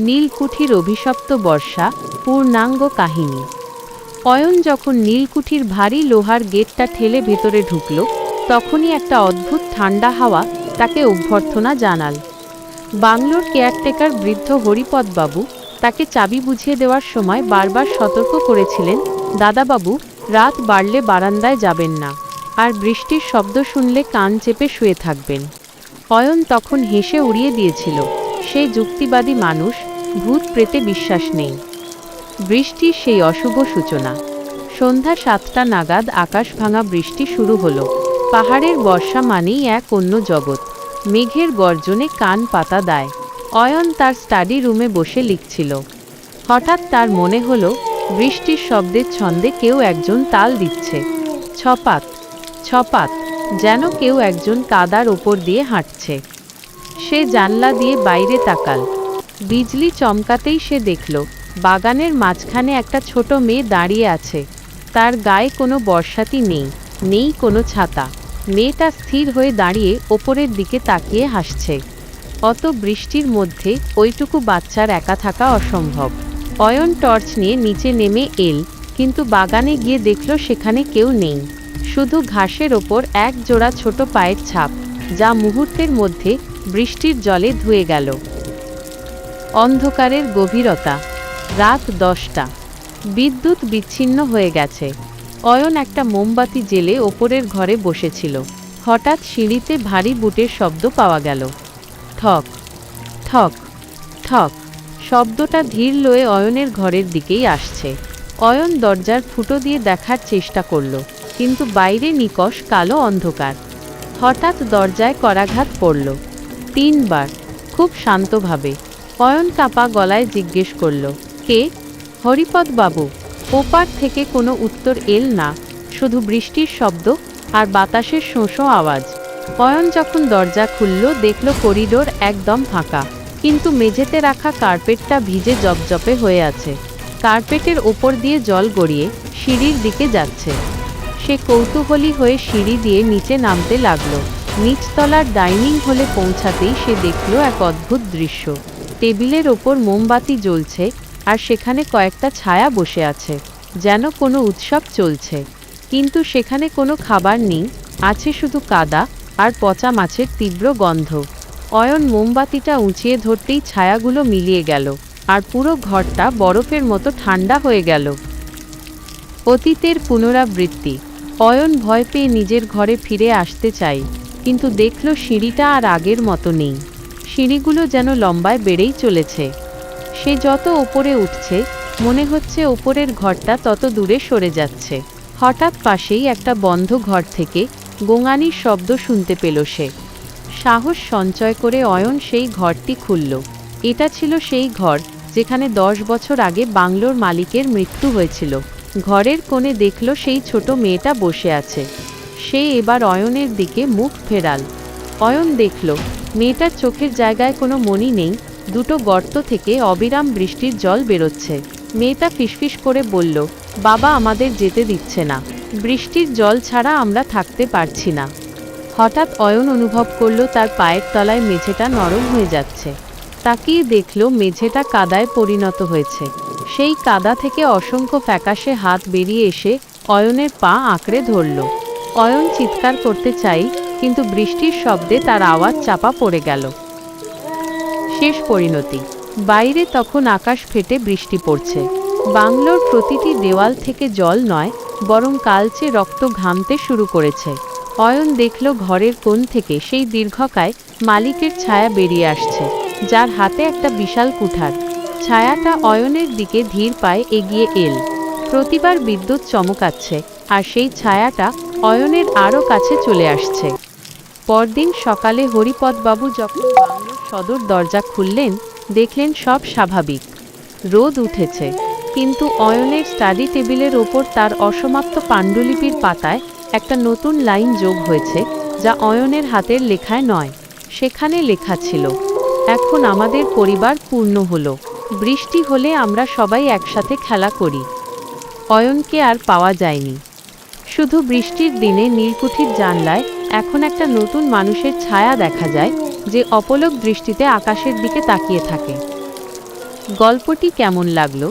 নীলকুঠির অভিশপ্ত বর্ষা পূর্ণাঙ্গ কাহিনী। অয়ন যখন নীলকুঠির ভারী লোহার গেটটা ঠেলে ভেতরে ঢুকল, তখনই একটা অদ্ভুত ঠান্ডা হাওয়া তাকে অভ্যর্থনা জানাল। বাংলোর কেয়ারটেকার বৃদ্ধ হরিপদবাবু তাকে চাবি বুঝিয়ে দেওয়ার সময় বারবার সতর্ক করেছিলেন, দাদাবাবু, রাত বাড়লে বারান্দায় যাবেন না, আর বৃষ্টির শব্দ শুনলে কান চেপে শুয়ে থাকবেন। অয়ন তখন হেসে উড়িয়ে দিয়েছিল, সেই যুক্তিবাদী মানুষ, ভূত প্রেতে বিশ্বাস নেই। বৃষ্টির সেই অশুভ সূচনা। সন্ধ্যা 7টা নাগাদ আকাশ ভাঙা বৃষ্টি শুরু হলো। পাহাড়ের বর্ষা মানেই এক অন্য জগৎ। মেঘের গর্জনে কান পাতা দেয়। অয়ন তার স্টাডি রুমে বসে লিখছিল। হঠাৎ তার মনে হলো, বৃষ্টির শব্দের ছন্দে কেউ একজন তাল দিচ্ছে। ছপাত ছপাত, যেন কেউ একজন কাদার ওপর দিয়ে হাঁটছে। সে জানলা দিয়ে বাইরে তাকাল। বিজলি চমকাতেই সে দেখল, বাগানের মাঝখানে একটা ছোট মেয়ে দাঁড়িয়ে আছে। তার গায়ে কোনো বর্ষাতি নেই, নেই কোনো ছাতা। মেয়েটা স্থির হয়ে দাঁড়িয়ে ওপরের দিকে তাকিয়ে হাসছে। অত বৃষ্টির মধ্যে ওইটুকু বাচ্চার একা থাকা অসম্ভব। অয়ন টর্চ নিয়ে নিচে নেমে এল, কিন্তু বাগানে গিয়ে দেখল সেখানে কেউ নেই। শুধু ঘাসের ওপর এক জোড়া ছোট পায়ের ছাপ, যা মুহূর্তের মধ্যে বৃষ্টির জলে ধুয়ে গেল। অন্ধকারের গভীরতা। রাত 10টা। বিদ্যুৎ বিচ্ছিন্ন হয়ে গেছে। অয়ন একটা মোমবাতি জেলে ওপরের ঘরে বসেছিল। হঠাৎ সিঁড়িতে ভারী বুটের শব্দ পাওয়া গেল। ঠক ঠক ঠক। শব্দটা ধীর লয়ে অয়নের ঘরের দিকেই আসছে। অয়ন দরজার ফুটো দিয়ে দেখার চেষ্টা করল, কিন্তু বাইরে নিকষ কালো অন্ধকার। হঠাৎ দরজায় করাঘাত পড়ল। 3 বার, খুব শান্তভাবে। অয়ন কাঁপা গলায় জিজ্ঞেস করল, কে? হরিপদবাবু। ওপার থেকে কোনো উত্তর এল না, শুধু বৃষ্টির শব্দ আর বাতাসের শোঁ আওয়াজ। অয়ন যখন দরজা খুলল, দেখল করিডোর একদম ফাঁকা, কিন্তু মেঝেতে রাখা কার্পেটটা ভিজে জপজপে হয়ে আছে। কার্পেটের ওপর দিয়ে জল গড়িয়ে সিঁড়ির দিকে যাচ্ছে। সে কৌতূহলী হয়ে সিঁড়ি দিয়ে নিচে নামতে লাগল। নিচতলার ডাইনিং হলে পৌঁছাতেই সে দেখল এক অদ্ভুত দৃশ্য। টেবিলের ওপর মোমবাতি জ্বলছে, আর সেখানে কয়েকটা ছায়া বসে আছে, যেন কোনো উৎসব চলছে। কিন্তু সেখানে কোনো খাবার নেই, আছে শুধু কাদা আর পচা মাছের তীব্র গন্ধ। অয়ন মোমবাতিটা উঁচিয়ে ধরতেই ছায়াগুলো মিলিয়ে গেল, আর পুরো ঘরটা বরফের মতো ঠান্ডা হয়ে গেল। অতীতের পুনরাবৃত্তি। অয়ন ভয় পেয়ে নিজের ঘরে ফিরে আসতে চায়, কিন্তু দেখল সিঁড়িটা আর আগের মতো নেই। সিঁড়িগুলো যেন লম্বায় বেড়েই চলেছে। সে যত ওপরে উঠছে, মনে হচ্ছে ওপরের ঘরটা তত দূরে সরে যাচ্ছে। হঠাৎ পাশেই একটা বন্ধ ঘর থেকে গোঙানির শব্দ শুনতে পেল সে। সাহস সঞ্চয় করে অয়ন সেই ঘরটি খুলল। এটা ছিল সেই ঘর যেখানে 10 বছর আগে বাংলোর মালিকের মৃত্যু হয়েছিল। ঘরের কোণে দেখল সেই ছোট মেয়েটা বসে আছে। সে এবার অয়নের দিকে মুখ ফেরাল। অয়ন দেখল, মেয়েটার চোখের জায়গায় কোনো মণি নেই। দুটো গর্ত থেকে অবিরাম বৃষ্টির জল বেরোচ্ছে। মেয়েটা ফিসফিস করে বলল, বাবা আমাদের যেতে দিচ্ছে না, বৃষ্টির জল ছাড়া আমরা থাকতে পারছি না। হঠাৎ অয়ন অনুভব করল তার পায়ের তলায় মেঝেটা নরম হয়ে যাচ্ছে। তাকিয়ে দেখল মেঝেটা কাদায় পরিণত হয়েছে। সেই কাদা থেকে অসংখ্য ফ্যাকাশে হাত বেরিয়ে এসে অয়নের পা আঁকড়ে ধরল। অয়ন চিৎকার করতে চাই, কিন্তু বৃষ্টির শব্দে তার আওয়াজ চাপা পড়ে গেল। শেষ পরিণতি। বাইরে তখন আকাশ ফেটে বৃষ্টি পড়ছে। বাংলোর প্রতিটি দেওয়াল থেকে জল নয়, বরং কালচে রক্ত ঘামতে শুরু করেছে। অয়ন দেখল ঘরের কোণ থেকে সেই দীর্ঘকায় মালিকের ছায়া বেরিয়ে আসছে, যার হাতে একটা বিশাল কুঠার। ছায়াটা অয়নের দিকে ধীর পায়ে এগিয়ে এল। প্রতিবার বিদ্যুৎ চমকাচ্ছে, আর সেই ছায়াটা অয়নের আরও কাছে চলে আসছে। পরদিন সকালে হরিপদবাবু যখন বাংলোর সদর দরজা খুললেন, দেখলেন সব স্বাভাবিক। রোদ উঠেছে, কিন্তু অয়নের স্টাডি টেবিলের ওপর তার অসমাপ্ত পাণ্ডুলিপির পাতায় একটা নতুন লাইন যোগ হয়েছে, যা অয়নের হাতের লেখায় নয়। সেখানে লেখা ছিল, এখন আমাদের পরিবার পূর্ণ হলো। বৃষ্টি হলে আমরা সবাই একসাথে খেলা করি। অয়নকে আর পাওয়া যায়নি। শুধু বৃষ্টির দিনে নীলকুঠির জানলায় এখন একটা নতুন মানুষের ছায়া দেখা যায়, যে অপলক দৃষ্টিতে আকাশের দিকে তাকিয়ে থাকে। গল্পটি কেমন লাগলো